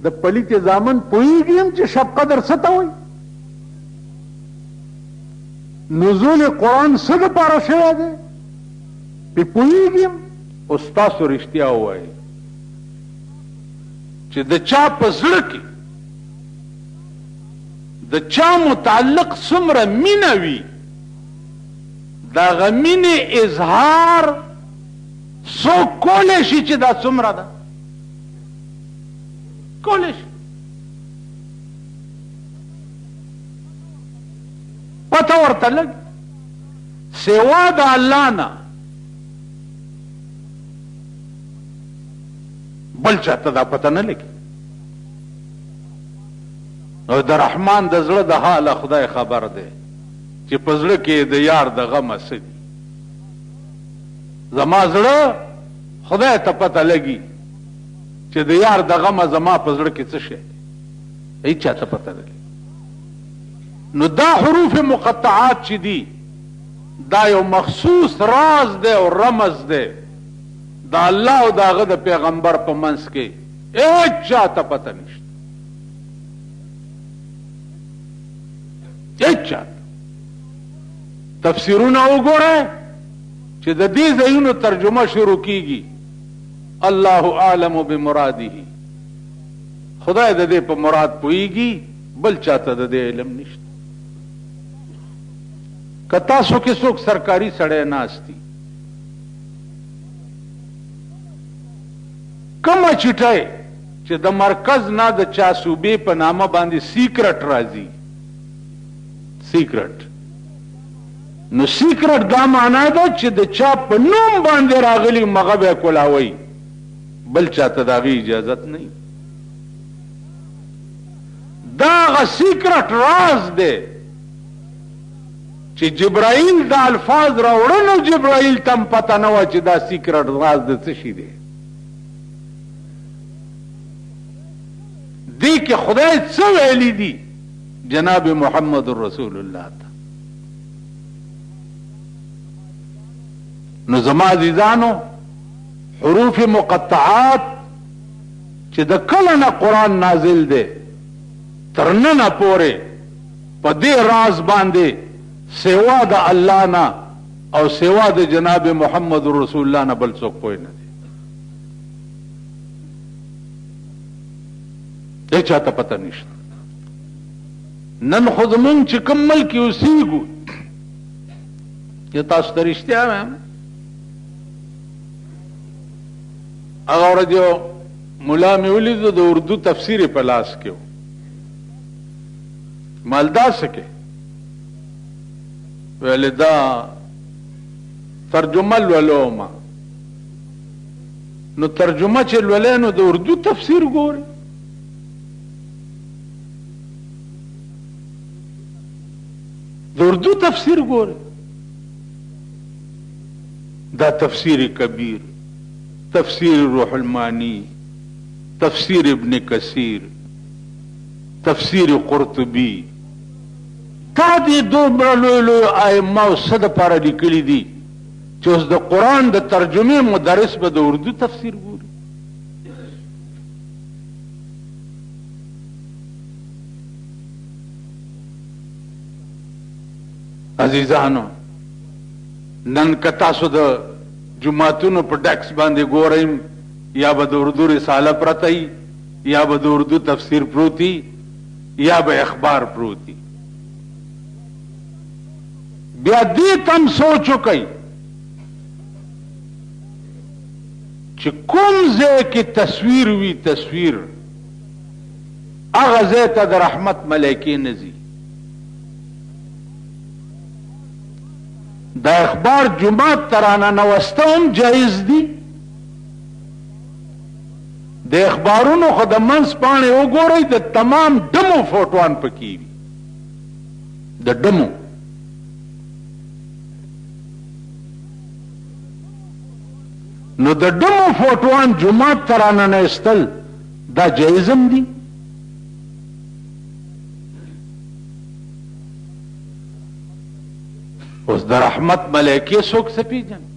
द पलित जामन पोईगी हम चे शब कदर सता हुई। नुज़ूल कुरान सद पारा शवे दे पे पोईगी हम उस्ताद रिश्तिया हुआ है चे द चा पजड़ की द चा मुताल्लिक सुमर मीनवी दा गमीन इजहार सो कोलेशी चे दा सुमरा दा कोलेशी पता वर्ता लग सेवा दा अल्लाह ना बल चाहता दा पता न लगी। और द रहमान द ज़्र द हाल खुदाय खबर दे कि पज़ड़ के द यार द गम असदी जमा ज़्र खुदाय त पता लगी कि द यार द गम जमा पज़ड़ के चशे यही चाहता पता लगी। नु दा हुरूफ मुक़त्तआत ची दी दा यो मखसूस राज दे और रमज दे दा अल्लाह और दा गद पैगंबर पर मंस के एक चाहता पता नहीं, एक चाहता तफसीरों ना उगोड़े चे दी ज़यून तर्जुमा शुरू कीगी अल्लाह आलम बिमुरादी, खुदा दे पर मुराद पुईगी बल चाहता दे इल्म निश्त। कता सो के सोक सरकारी सड़े नास्ती कम चिटाए चे द मरकज ना द चा सूबे पर नामा बांधी सीक्रेट राजी, सीक्रेट नो सीक्रेट दा माना दा चे द चा पर नूम बांधे रागली मगबे कोलावई बल चाहता दागी इजाजत नहीं। दाग सीक्रेट राज दे चे जिब्राइल दा अल्फाज रावड़नो जिब्राइल तम पता न हुआ चे दा सीक्रेट राज दे तशी दे दी के खुदाई सवेली दी जनाब मोहम्मद रसूलुल्लाह था। नज़मा अज़ीज़ानो हुरूफ मुक़त्तआत चे द कल न कुरान नाजिल दे तरन न पोरे पदे राज बांधे सेवा द अल्लाह ना और सेवा द जनाब मोहम्मद रसूलुल्लाह ना बल सोक पोए न दे चाहता पता नहीं। नन खुद मुंग चिकम्मल की उसी गु ये तास्तरिश्ते हैं अगर जो मुला में उली तो उर्दू तफसीर पलास के हो मालदा सके वेलिदा तर्जुमल वलोमा नो तर्जुमा चल वले नो दो उर्दू तफसीर गोरे اردو تفسیر ګوره، دا تفسیر کبیر، تفسیر روح المانی، تفسیر ابن کثیر، تفسیر قرطبی، دا دې دومره لوی لوی ائمه او څه دپاره لیکلي دي چې اوس د قرآن د ترجمې مدرس به د اردو تفسیر ګوري. عزیزانو، نن که تاسو د جماعتونو په ډیکس باندې ګورئ، یا به د اردو رساله پرته وي، یا به د اردو تفسیر پروت وي، یا به اخبار پروت وي. بیا دې ته هم سوچ وکئ چې کوم ځای کې تصویر وي، تصویر هغه ځای ته د رحمت ملایکې نه ځي. د اخبار جماعت ته راننوسته هم جایز دي. د اخبارونو خو د منځ پاڼې وګورئ، د تمام ډمو فوټوان پکې وي، د ډمو. نو د ډمو فوټوان جماعت ته راننوستل دا جایز هم دي. اوس د رحمت ملایکې څوک څه پیژني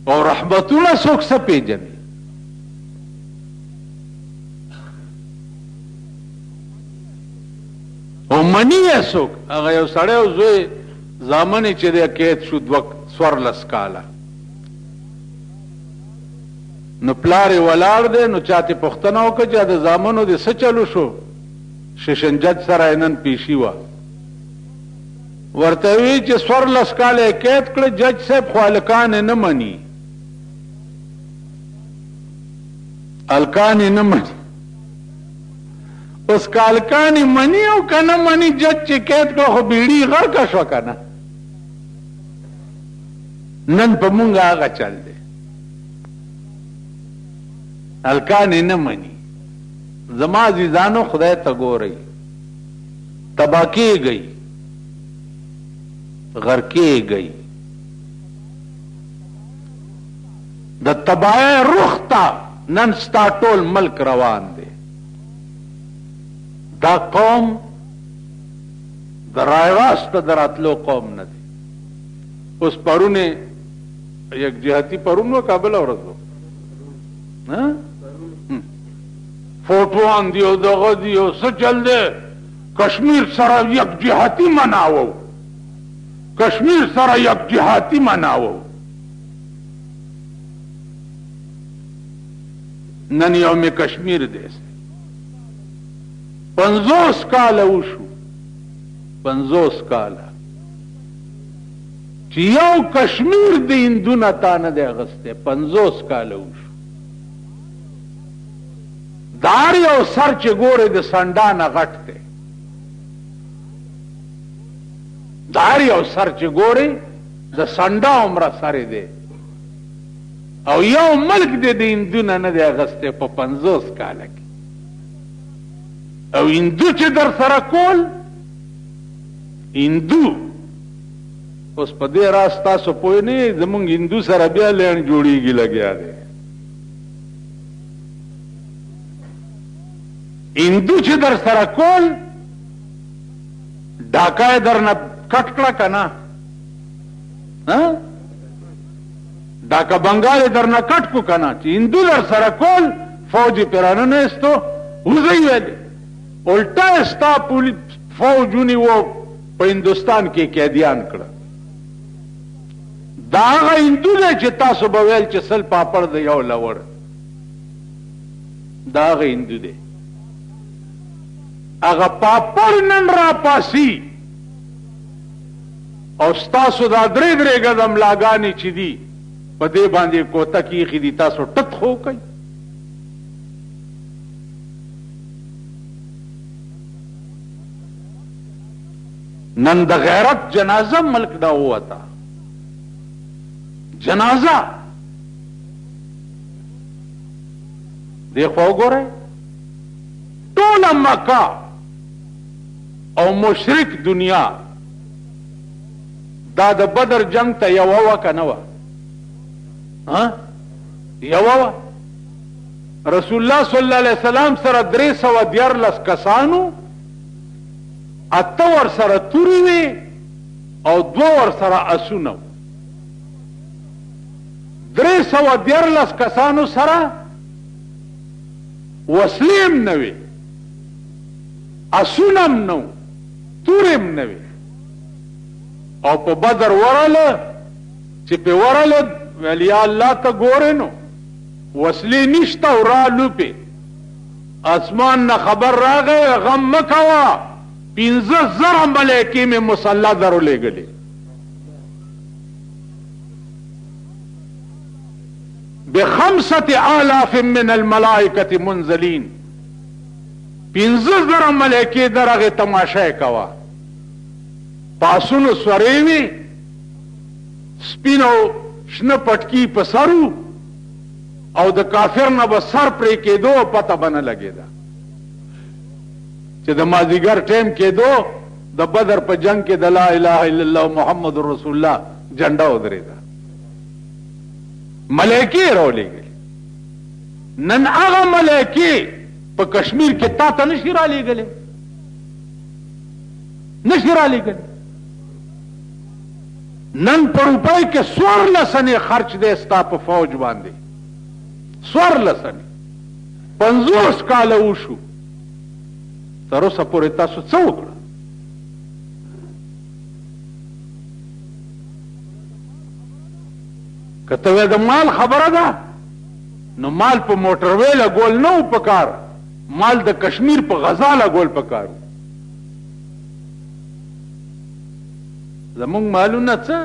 او رحمتونه څوک څه پیژني؟ او منی یې څوک؟ هغه یو سړی او زوی زامن چې دی قید شو 14 کاله، نو پلار یې ولاړ دی، نو چاته پوښتنه وکړه چې د زامنو دې څه چلو شو؟ ششنجد سره نن پیشي وه. ورته وی چې 14 کاله قید کړه، جج صاحب خو هلکان یې نه مني، هلکان یې نه مني. اوس که هلکان یې مني او که نه مني، جج چې قید کړه خو بیړي غرقه شوه که نه. نن په مونږ هغه چل دی، هلکان یې نه مني. زما عزیزانو، خدای ته ګورئ، تبا کېږئ، غرقېږئ. د تباہی رخ ته نن ستا ټول ملک روان دی. دا قوم د رای واسطه د راتلو قوم نه دی. اوس پرونه یک جهتی پرون و کابل ورځ و فوټوان دی او دغه دی او څه چل دی، کشمیر سره یک جهتی مناوو، کشمیر سره یک جهاتی مناوو. نن یوم کشمیر دی، 50 کاله وشو، 50 کاله چې یو کشمیر د هندونه تا نه دی اخیستی، 50 کاله وشو. د هر یو سر چې ګورې د سنډا نه غټ دی، د هر یو سر چې ګورې د سنډا عمره سر دی، او یو ملک دی د هندونه نه دی اخیستی په 50 کاله کې. او هندو چې در سره کول، هندو اوس په دې راز تاسو پوه نه یئ، زمونږ هندو سره بیا لین جوړېږي لګیا دی. هندو چې در سره کول، ډاکه یې درنه کټ کړه که نه، ډاکه بنګال یې درنه کټ کړو که نه، چې هندو در سره کول، فوج یې پرې راننیستو، وځئ ویلې، الټا یې ستا فوج ونیو، په هندوستان کې قیدیان کړه. دا هغه هندو دی چې تاسو به ویل چې سل پاپړ د یو لوړ، دا هغه هندو دی. هغه پاپړ نن را پاسي، او ستاسو دا درې ګزه ملاګانې چې دي په دې باندې کوته کې ایښي دي، تاسو ټک خو کوئ. نن د غیرت جنازه ملک دا ووته، جنازه دی خو وګورئ، ټوله مکه او مشرک دنیا دا د بدر جنگ ته یوه وه که نه وه؟ یوه وه. رسول الله صلی الله علیه وسلم سره 314 کسانو، 8 ورسره تورې وې او 2 ورسره اسونه وو. 314 کسانو سره وسلې هم نه وې، اسونه هم نه وو، تورې هم نه وې. او په بدر ورله چې په ورله ویل یا الله ته ګورې نو وسلې نشته او رالو پې اسمان نه خبر راغی غم مه کوه 15,000 ملایکې مې مسلح درولېږلې. ب5,000 من الملائکة منزلین 15,000 ملایکې درغې تماشه یې کوه. پاسونو سورې وې، سپینو شنه پټکي په سرو او د کافر نه به سر پرې کېدو پته به نه لګېده. چې د مازدیګر ټیم کېدو د بدر په جنگ کې د لا اله الا الله محمد رسول الله جنډه ودرېده. ملایکې راولېږلې. نن هغه ملایکې په کشمیر کې تا ته نشي رالېږلې، نشي رالېږلې. نن په روپۍ کې 14 خرچ دی ستا په فوج باندې، 14 50 کاله وشو. تر اوسه پورې تاسو څه وکړه؟ که ته وایې د مال خبره ده نو مال په موټروې لګول نه و پکار، مال د کشمیر په غزا لګول پکار. زمونږ مالونه څه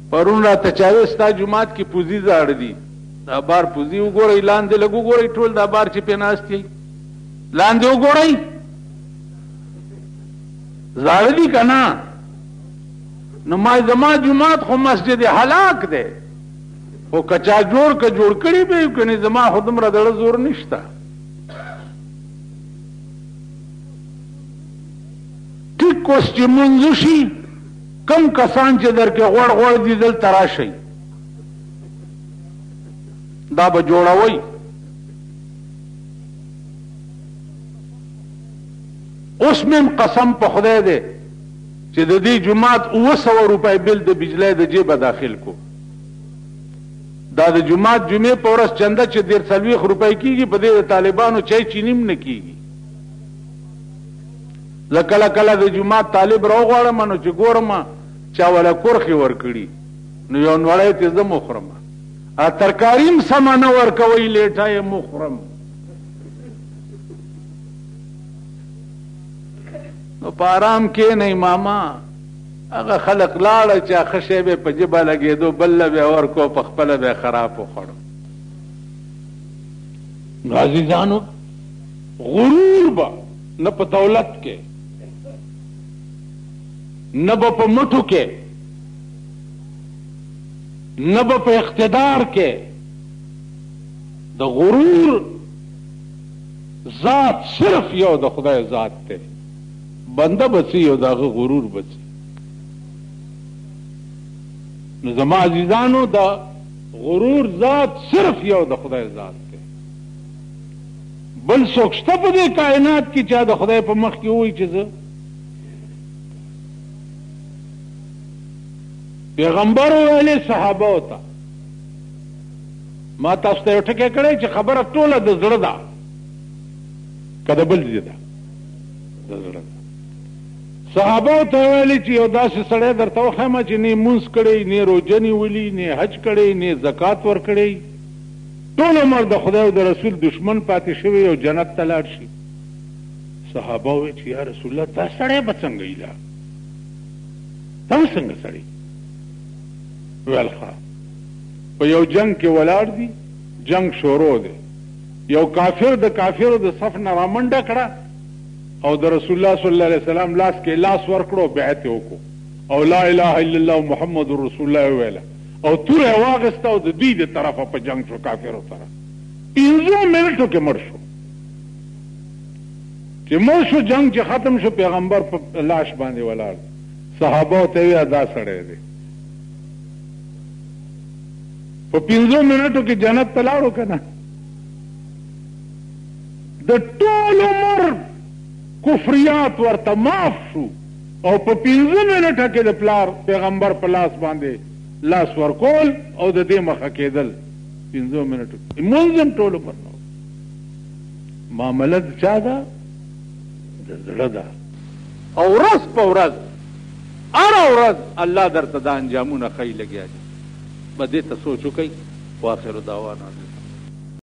پرون راته چاوې ستا جومات کې پوزي زاړه دي، دا بار پوزي وګورئ، لاندې لږ وګورئ، ټول دا بار چې پې ناست یې لاندې وګورئ، زاړه دي که نه؟ نو ما زما جومات خو مسجد هلاک دی، خو که چا جوړ که جوړ کړي به یې، که نه زما خو دومره دړه زور نشته. ټیک اوس چې مونځ شي کم کسان چې در کې غوړ غوړ دي دلته راشئ، دا به جوړوئ. اوس مې قسم په خدای دی چې د دې جومات 900 روپۍ بل د بجلی د جیبه داخل کو. دا د جومات جمعې په ورځ چنده چې 40 روپۍ کېږي، په دې د طالبانو چای چینی هم نه کېږي. زه کله کله د جومات طالب راوغواړم نو چې ګورم چا وله کورخې ورکړي نو یو نوړی تې زه مخورم، ترکاري هم سمه نه ورکوئ، لیټه یې مخورم. نو په آرام کښېنئ ماما. هغه خلق لاړه چې ښه شی به په جبه لګېدو، بل له به یې ورکو، په خپله به یې خراب وخوړو. نو عزیزانو غرور به نه په دولت کې، نه به په مټو کې، نه به په اقتدار کې. د غرور ذات صرف یو د خدای ذات دی. بنده بچي او داغه غرور بچي. نو زما عزیزانو دا غرور ذات صرف یو د خدای ذات دی. بل څوک شته په دې کائنات کې چې د خدای په مخ کې وایي چې زه پیغمبر ویلې صحابه ته، ما تاسو ته یو ټکی کړی چې خبره ټوله د زړه ده که د بل ځای ده، د زړه ده. صحابه ته ویلې چې یو داسې سړی درته وښیم چې نه مونځ کړی، نه روژه نیولي، نه حج کړی، نه زکات ورکړی، ټول عمر د خدای او د رسول دشمن پاتې شوی او جنت ته لاړ شي. صحابه وویل چې یا رسول الله دا سړی به څنګه ایله، دا څنګه سړی؟ ویل ښه په یو جنگ کې ولاړ دي، جنگ شروع دی، یو کافر د کافرو د صف نه رامنډه کړه او د رسول الله صلی الله علیه وسلم لاس کې لاس ورکړو، بیعت یې وکړو او لا اله الا الله محمد رسول الله ویله او توره یې واخیسته او د دوی د طرفه په جنگ شو کافرو سره. 15 منټو کې مړ شو. چې مړ شو جنگ چې ختم شو پیغمبر په لاش باندې ولاړ صحابه ته وی ادا سړی دی په 15 منټو کې جنت ته لاړو که نه د ټول عمر کفریات ورته معاف شو او په 15 منټه کې د پلار پیغمبر په لاس باندې لاس ورکول او د دې مخه کېدل 15 منټو کې منظم ټول عمر نه معامله د چا ده د زړه ده او ورځ په ورځ هره ورځ الله درته دا انجامونه ښیي لګیا دي به دې ته سوچ وکئ واخر دعوانا